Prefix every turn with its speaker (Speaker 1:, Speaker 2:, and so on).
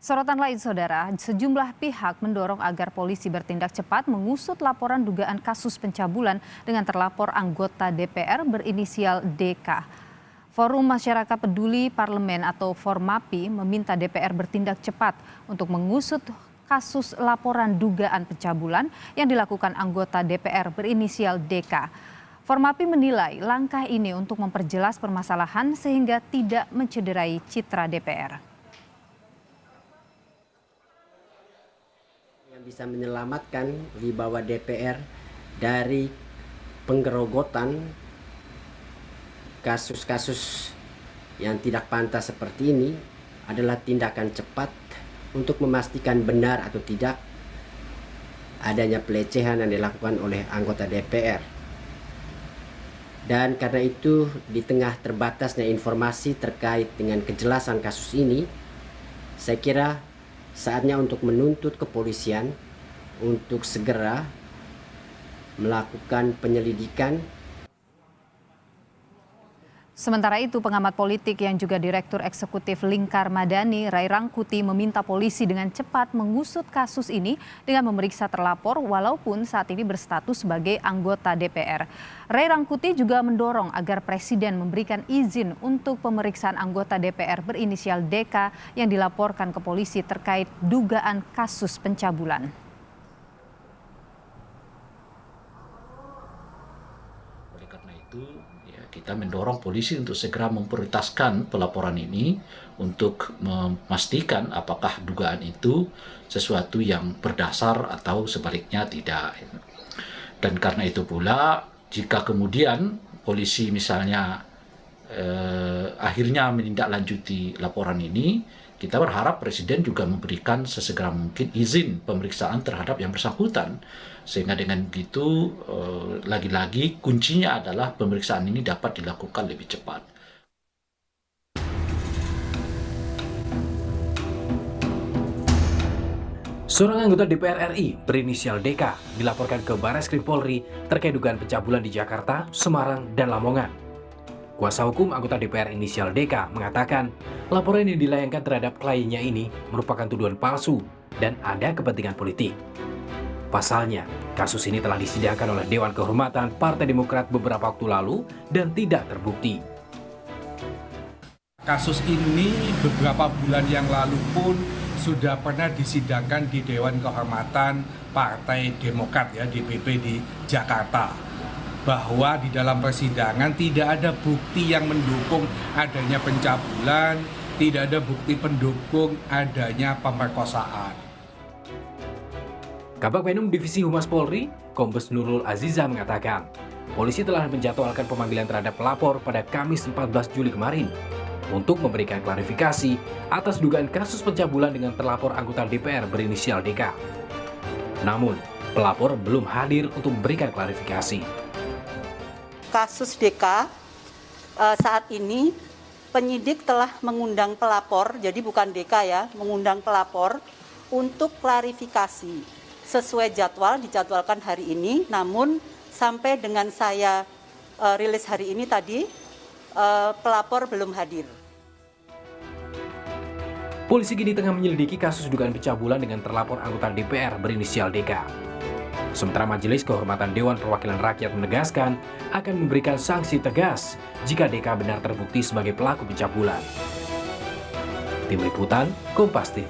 Speaker 1: Sorotan lain, Saudara, sejumlah pihak mendorong agar polisi bertindak cepat mengusut laporan dugaan kasus pencabulan dengan terlapor anggota DPR berinisial DK. Forum Masyarakat Peduli Parlemen atau Formapi meminta DPR bertindak cepat untuk mengusut kasus laporan dugaan pencabulan yang dilakukan anggota DPR berinisial DK. Formapi menilai langkah ini untuk memperjelas permasalahan sehingga tidak mencederai citra DPR.
Speaker 2: Yang bisa menyelamatkan wibawa DPR dari penggerogotan kasus-kasus yang tidak pantas seperti ini adalah tindakan cepat untuk memastikan benar atau tidak adanya pelecehan yang dilakukan oleh anggota DPR. Dan karena itu, di tengah terbatasnya informasi terkait dengan kejelasan kasus ini, saya kira saatnya untuk menuntut kepolisian untuk segera melakukan penyelidikan.
Speaker 1: Sementara itu, pengamat politik yang juga Direktur Eksekutif Lingkar Madani, Ray Rangkuti, meminta polisi dengan cepat mengusut kasus ini dengan memeriksa terlapor walaupun saat ini berstatus sebagai anggota DPR. Ray Rangkuti juga mendorong agar Presiden memberikan izin untuk pemeriksaan anggota DPR berinisial DK yang dilaporkan ke polisi terkait dugaan kasus pencabulan.
Speaker 3: Oleh karena itu, kita mendorong polisi untuk segera memprioritaskan pelaporan ini untuk memastikan apakah dugaan itu sesuatu yang berdasar atau sebaliknya tidak. Dan karena itu pula, jika kemudian polisi misalnya akhirnya menindaklanjuti laporan ini, kita berharap Presiden juga memberikan sesegera mungkin izin pemeriksaan terhadap yang bersangkutan. Sehingga dengan begitu, lagi-lagi kuncinya adalah pemeriksaan ini dapat dilakukan lebih cepat.
Speaker 4: Seorang anggota DPR RI berinisial DK dilaporkan ke Barreskrim Polri terkait dugaan pencabulan di Jakarta, Semarang, dan Lamongan. Kuasa hukum anggota DPR inisial DK mengatakan laporan yang dilayangkan terhadap kliennya ini merupakan tuduhan palsu dan ada kepentingan politik. Pasalnya, kasus ini telah disidangkan oleh Dewan Kehormatan Partai Demokrat beberapa waktu lalu dan tidak terbukti.
Speaker 5: Kasus ini beberapa bulan yang lalu pun sudah pernah disidangkan di Dewan Kehormatan Partai Demokrat DPP di Jakarta. Bahwa di dalam persidangan tidak ada bukti yang mendukung adanya pencabulan, tidak ada bukti pendukung adanya pemerkosaan.
Speaker 4: Kabag Penum Divisi Humas Polri, Kombes Nurul Aziza mengatakan, polisi telah menjadwalkan pemanggilan terhadap pelapor pada Kamis 14 Juli kemarin untuk memberikan klarifikasi atas dugaan kasus pencabulan dengan terlapor anggota DPR berinisial DK. Namun, pelapor belum hadir untuk memberikan klarifikasi.
Speaker 6: Kasus DK saat ini penyidik telah mengundang pelapor, jadi bukan DK ya, mengundang pelapor untuk klarifikasi. Sesuai jadwal, dijadwalkan hari ini, namun sampai dengan saya rilis hari ini tadi, pelapor belum hadir.
Speaker 4: Polisi kini tengah menyelidiki kasus dugaan pencabulan dengan terlapor anggota DPR berinisial DK. Sementara Majelis Kehormatan Dewan Perwakilan Rakyat menegaskan akan memberikan sanksi tegas jika DK benar terbukti sebagai pelaku pencabulan. Tim Liputan, Kompas TV.